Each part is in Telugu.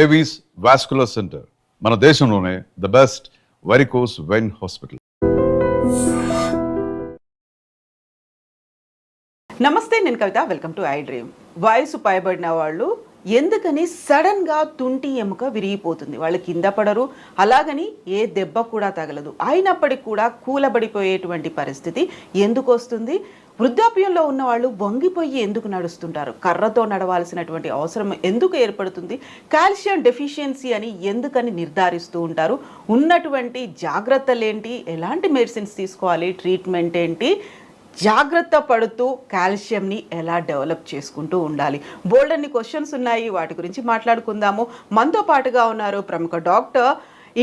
ఏవీస్ వాస్కులర్ సెంటర్ మన దేశంలోనే the best varicose vein hospital. నమస్తే, నేను Kavitha. Welcome to I dream. వయసు పైబడిన వాళ్ళు ఎందుకని సడన్గా తుంటి ఎముక విరిగిపోతుంది? వాళ్ళు కింద పడరు, అలాగని ఏ దెబ్బ కూడా తగలదు, అయినప్పటికీ కూడా కూలబడిపోయేటువంటి పరిస్థితి ఎందుకు వస్తుంది? వృద్ధాప్యంలో ఉన్న వాళ్ళు వంగిపోయి ఎందుకు నడుస్తుంటారు? కర్రతో నడవాల్సినటువంటి అవసరం ఎందుకు ఏర్పడుతుంది? కాల్షియం డెఫిషియన్సీ అని ఎందుకని నిర్ధారిస్తూ ఉంటారు? ఉన్నటువంటి జాగ్రత్తలు ఏంటి? ఎలాంటి మెడిసిన్స్ తీసుకోవాలి? ట్రీట్మెంట్ ఏంటి? జాగ్రత్త పడుతూ కాల్షియంని ఎలా డెవలప్ చేసుకుంటూ ఉండాలి? బోల్డ్ అన్ని క్వశ్చన్స్ ఉన్నాయి, వాటి గురించి మాట్లాడుకుందాము. మనతో పాటుగా ఉన్నారు ప్రముఖ డాక్టర్,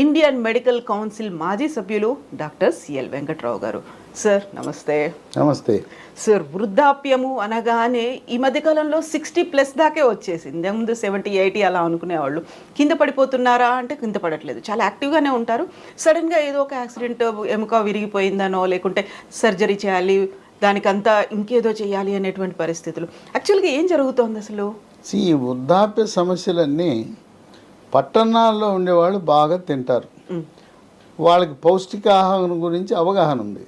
ఇండియన్ మెడికల్ కౌన్సిల్ మాజీ సభ్యులు డాక్టర్ సిఎల్ వెంకట్రావు గారు. సార్ నమస్తే. నమస్తే సార్, వృద్ధాప్యము అనగానే ఈ మధ్యకాలంలో 60+ దాకే వచ్చేసింది. ముందు 70-80 అలా అనుకునేవాళ్ళు. కింద పడిపోతున్నారా అంటే కింద పడట్లేదు, చాలా యాక్టివ్గానే ఉంటారు. సడన్గా ఏదో ఒక యాక్సిడెంట్, ఎముక విరిగిపోయిందనో లేకుంటే సర్జరీ చేయాలి, దానికంతా ఇంకేదో చేయాలి అనేటువంటి పరిస్థితులు. యాక్చువల్గా ఏం జరుగుతోంది అసలు? ఈ వృద్ధాప్య సమస్యలన్నీ పట్టణాల్లో ఉండేవాళ్ళు బాగా తింటారు, వాళ్ళకి పౌష్టికాహారం గురించి అవగాహన ఉంది,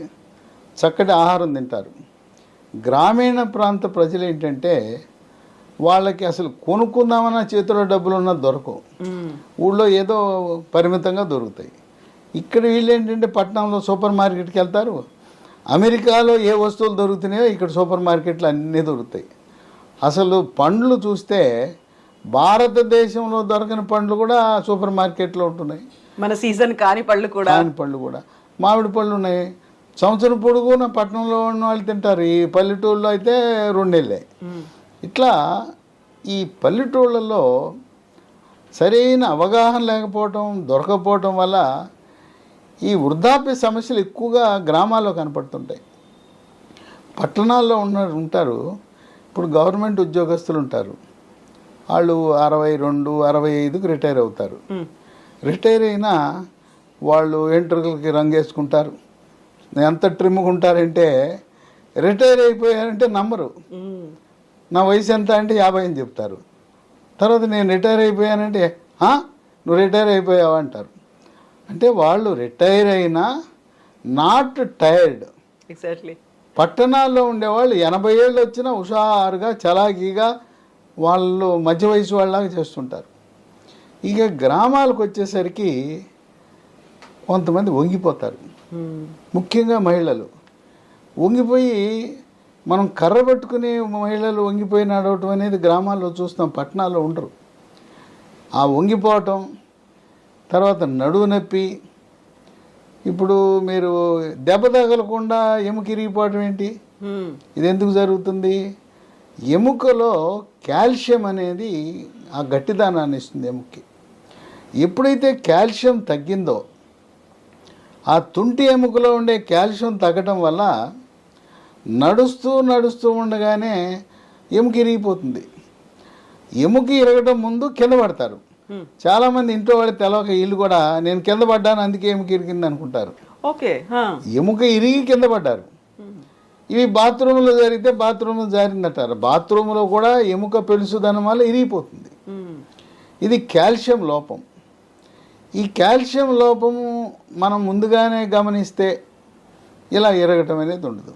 చక్కటి ఆహారం తింటారు. గ్రామీణ ప్రాంత ప్రజలు ఏంటంటే వాళ్ళకి అసలు కొనుక్కుందామన్న చేతిలో డబ్బులున్నా దొరకవు, ఊళ్ళో ఏదో పరిమితంగా దొరుకుతాయి. ఇక్కడ వీళ్ళు ఏంటంటే పట్టణంలో సూపర్ మార్కెట్కి వెళ్తారు, అమెరికాలో ఏ వస్తువులు దొరుకుతున్నాయో ఇక్కడ సూపర్ మార్కెట్లు అన్నీ దొరుకుతాయి. అసలు పండ్లు చూస్తే భారతదేశంలో దొరకని పండ్లు కూడా సూపర్ మార్కెట్లో ఉంటున్నాయి. మన సీజన్ కాని పళ్ళు కూడా మామిడి పళ్ళు ఉన్నాయి. సంవత్సరం పొడుగున పట్టణంలో ఉన్న వాళ్ళు తింటారు, ఈ పల్లెటూళ్ళలో అయితే 2 నెలలే. ఇట్లా ఈ పల్లెటూళ్ళలో సరైన అవగాహన లేకపోవటం, దొరకపోవటం వల్ల ఈ వృద్ధాప్య సమస్యలు ఎక్కువగా గ్రామాల్లో కనపడుతుంటాయి. పట్టణాల్లో ఉంటారు. ఇప్పుడు గవర్నమెంట్ ఉద్యోగస్తులు ఉంటారు, వాళ్ళు 62, 65కి రిటైర్ అవుతారు. రిటైర్ అయినా వాళ్ళు వెంట్రుకలకి రంగేసుకుంటారు, ఎంత ట్రిమ్గా ఉంటారంటే రిటైర్ అయిపోయారంటే నమ్మరు. నా వయసు ఎంత అంటే 50 అని చెప్తారు. తర్వాత నేను రిటైర్ అయిపోయానంటే నువ్వు రిటైర్ అయిపోయావా అంటారు. అంటే వాళ్ళు రిటైర్ అయినా నాట్ టైర్డ్. ఎగ్జాక్ట్లీ. పట్టణాల్లో ఉండేవాళ్ళు 80 ఏళ్ళు వచ్చినా హుషారుగా చలాకీగా వాళ్ళు మధ్య వయసు వాళ్ళలాగా చేస్తుంటారు. ఇక గ్రామాలకు వచ్చేసరికి కొంతమంది వంగిపోతారు, ముఖ్యంగా మహిళలు వంగిపోయి, మనం కర్ర పట్టుకుని మహిళలు వంగిపోయి నడవటం అనేది గ్రామాల్లో చూస్తాం, పట్టణాల్లో ఉండరు. ఆ వంగిపోవటం, తర్వాత నడువు నొప్పి. ఇప్పుడు మీరు దెబ్బ తగలకుండా ఎముక ఇరిగిపోవటం ఏంటి? ఇది ఎందుకు జరుగుతుంది? ఎముకలో కాల్షియం అనేది ఆ గట్టిదానాన్ని ఇస్తుంది ఎముకకి. ఎప్పుడైతే కాల్షియం తగ్గిందో, ఆ తుంటి ఎముకలో ఉండే కాల్షియం తగ్గటం వల్ల నడుస్తూ ఉండగానే ఎముక ఇరిగిపోతుంది. ఎముక ఇరగటం ముందు కింద పడతారు. చాలామంది ఇంట్లో వాళ్ళు తెలవక వీళ్ళు కూడా నేను కింద పడ్డాను అందుకే ఎముక ఇరిగింది అనుకుంటారు. ఓకే, ఎముక ఇరిగి కింద పడ్డారు. ఇవి బాత్రూంలో జరిగితే బాత్రూంలో జారిందంటారు. బాత్రూంలో కూడా ఎముక పెలుసుదనం వల్ల ఇరిగిపోతుంది. ఇది కాల్షియం లోపం. ఈ కాల్షియం లోపము మనం ముందుగానే గమనిస్తే ఇలా ఇరగటం అనేది ఉండదు.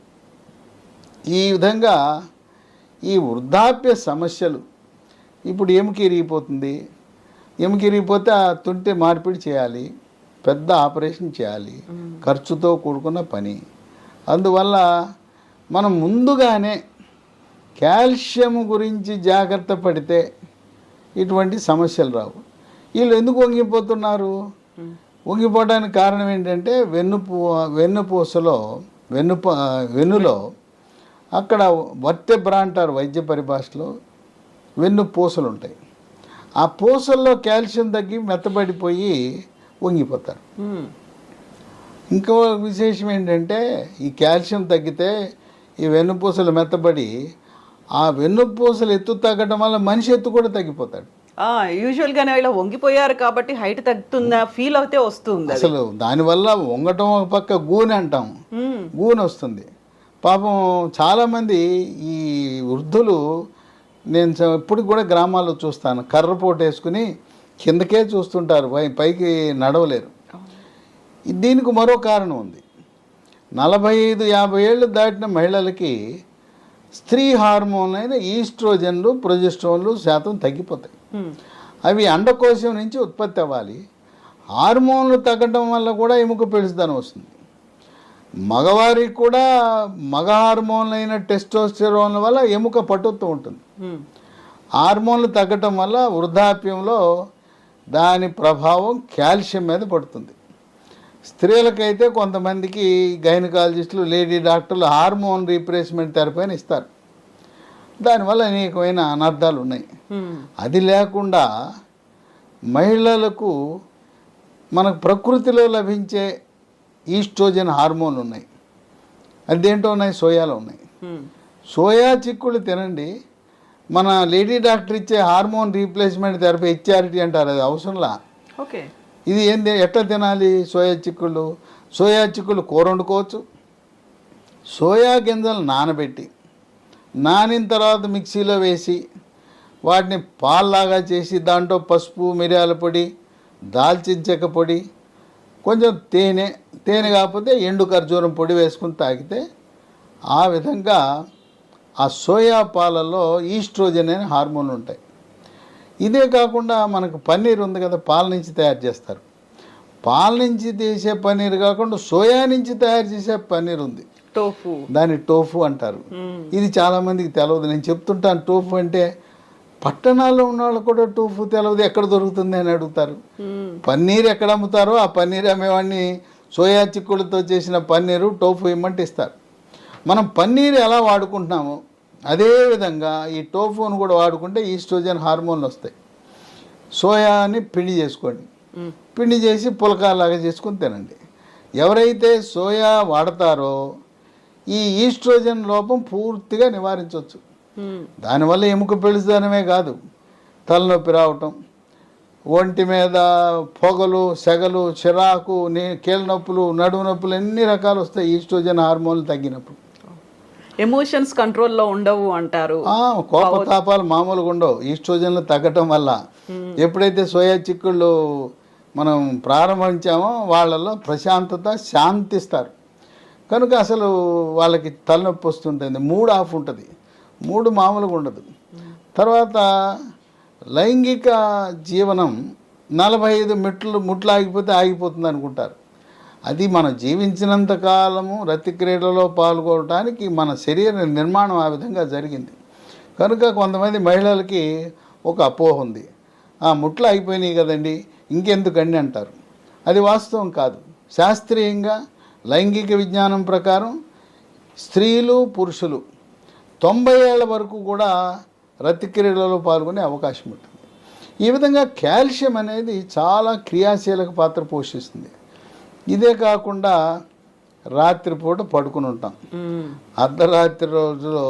ఈ విధంగా ఈ వృద్ధాప్య సమస్యలు, ఇప్పుడు ఎముక ఇరిగిపోతుంది, ఎముక ఇరిగిపోతే ఆ తుంటి మార్పిడి చేయాలి, పెద్ద ఆపరేషన్ చేయాలి, ఖర్చుతో కూడుకున్న పని. అందువల్ల మనం ముందుగానే కాల్షియం గురించి జాగ్రత్త పడితే ఇటువంటి సమస్యలు రావు. వీళ్ళు ఎందుకు వంగిపోతున్నారు? వంగిపోవడానికి కారణం ఏంటంటే వెన్నులో అక్కడ వర్టెబ్రా అంటారు వైద్య పరిభాషలో, వెన్నుపూసలు ఉంటాయి. ఆ పూసల్లో కాల్షియం తగ్గి మెత్తబడిపోయి వంగిపోతారు. ఇంకో విశేషం ఏంటంటే ఈ కాల్షియం తగ్గితే ఈ వెన్నుపూసలు మెత్తబడి ఆ వెన్నుపూసలు ఎత్తు తగ్గడం వల్ల మనిషి ఎత్తు కూడా తగ్గిపోతాడు. యూజువల్గానే ఇలా వంగిపోయారు కాబట్టి హైట్ తగ్గుతుందా ఫీల్ అయితే వస్తుంది. అసలు దానివల్ల వంగటం ఒక పక్క గూనె అంటాం, గూనె వస్తుంది. పాపం చాలామంది ఈ వృద్ధులు నేను ఇప్పుడు కూడా గ్రామాల్లో చూస్తాను, కర్రపోటు వేసుకుని కిందకే చూస్తుంటారు, పైకి నడవలేరు. దీనికి మరో కారణం ఉంది. 45-50 ఏళ్ళు దాటిన మహిళలకి స్త్రీ హార్మోన్ అయిన ఈస్ట్రోజన్లు, ప్రొజెస్ట్రాన్లు శాతం తగ్గిపోతాయి. అవి అండకోశం నుంచి ఉత్పత్తి అవ్వాలి. హార్మోన్లు తగ్గడం వల్ల కూడా ఎముక పెళుసుదనం వస్తుంది. మగవారికి కూడా మగ హార్మోన్లు అయిన టెస్టోస్టెరాన్ వల్ల ఎముక పటుత్వం ఉంటుంది. హార్మోన్లు తగ్గటం వల్ల వృద్ధాప్యంలో దాని ప్రభావం కాల్షియం మీద పడుతుంది. స్త్రీలకైతే కొంతమందికి గైనకాలజిస్టులు, లేడీ డాక్టర్లు హార్మోన్ రీప్లేస్మెంట్ థెరపీ అని ఇస్తారు. దానివల్ల అనేకమైన అనర్థాలు ఉన్నాయి. అది లేకుండా మహిళలకు మనకు ప్రకృతిలో లభించే ఈస్ట్రోజన్ హార్మోన్లు ఉన్నాయి. అదేంటో ఉన్నాయి, సోయాలో ఉన్నాయి. సోయా చిక్కుళ్ళు తినండి. మన లేడీ డాక్టర్ ఇచ్చే హార్మోన్ రీప్లేస్మెంట్ థెరపీ హెచ్ఆర్టీ అంటారు, అది అవసరంలా. ఓకే, ఇది ఏంది, ఎట్లా తినాలి? సోయా చిక్కుళ్ళు కూర వండుకోవచ్చు. సోయా గింజలు నానబెట్టి, నానిన తర్వాత మిక్సీలో వేసి వాటిని పాల్లాగా చేసి దాంట్లో పసుపు, మిరియాల పొడి, దాల్చిన చెక్క పొడి, కొంచెం తేనె కాకపోతే ఎండు ఖర్జూరం పొడి వేసుకుని తాగితే ఆ విధంగా ఆ సోయా పాలలో ఈస్ట్రోజన్ అనే హార్మోన్లు ఉంటాయి. ఇదే కాకుండా మనకు పన్నీర్ ఉంది కదా, పాల నుంచి తయారు చేస్తారు. పాల నుంచి తీసే పన్నీర్ కాకుండా సోయా నుంచి తయారు చేసే పన్నీర్ ఉంది, టోఫు. దాన్ని టోఫు అంటారు. ఇది చాలామందికి తెలియదు. నేను చెప్తుంటాను టోఫు అంటే. పట్టణాల్లో ఉన్న వాళ్ళు కూడా టోఫు తెలియదు, ఎక్కడ దొరుకుతుంది అని అడుగుతారు. పన్నీర్ ఎక్కడ అమ్ముతారో ఆ పన్నీర్ అమ్మేవాడిని సోయా చిక్కులతో చేసిన పన్నీరు టోఫు ఇమ్మంటే ఇస్తారు. మనం పన్నీర్ ఎలా వాడుకుంటున్నామో అదేవిధంగా ఈ టోఫును కూడా వాడుకుంటే ఈస్ట్రోజన్ హార్మోన్లు వస్తాయి. సోయాని పిండి చేసుకోండి, పిండి చేసి పులకాలాగా చేసుకుని తినండి. ఎవరైతే సోయా వాడతారో ఈ ఈస్ట్రోజన్ లోపం పూర్తిగా నివారించవచ్చు. దానివల్ల ఎముక పెళుసుదనమే కాదు, తలనొప్పి రావటం, ఒంటి మీద పొగలు, సెగలు, చిరాకు, కీళ్ళ నొప్పులు, నడుము నొప్పులు ఎన్ని రకాలు వస్తాయి ఈస్ట్రోజన్ హార్మోన్లు తగ్గినప్పుడు. ఎమోషన్స్ కంట్రోల్లో ఉండవు అంటారు. కోపతాపాలు మామూలుగా ఉండవు ఈస్ట్రోజన్లు తగ్గటం వల్ల. ఎప్పుడైతే సోయా చిక్కుళ్ళు మనం ప్రారంభించామో వాళ్ళలో ప్రశాంతత, శాంతిస్తారు. కనుక అసలు వాళ్ళకి తలనొప్పి వస్తుంటుంది, మూడ్ ఆఫ్ ఉంటుంది, మూడు మామూలుగా ఉండదు. తర్వాత లైంగిక జీవనం 45 ముట్లు ఆగిపోతే ఆగిపోతుంది అనుకుంటారు. అది మనం జీవించినంత కాలము రతి క్రీడలో పాల్గొనడానికి మన శరీర నిర్మాణం ఆ విధంగా జరిగింది. కనుక కొంతమంది మహిళలకి ఒక అపోహ ఉంది, ముట్లు ఆగిపోయినాయి కదండి ఇంకెందుకండి అంటారు. అది వాస్తవం కాదు. శాస్త్రీయంగా లైంగిక విజ్ఞానం ప్రకారం స్త్రీలు, పురుషులు 90 ఏళ్ల వరకు కూడా రతి క్రీడలలో పాల్గొనే అవకాశం ఉంటుంది. ఈ విధంగా కాల్షియం అనేది చాలా క్రియాశీలక పాత్ర పోషిస్తుంది. ఇదే కాకుండా రాత్రిపూట పడుకుని ఉంటాం. అర్ధరాత్రి రోజులో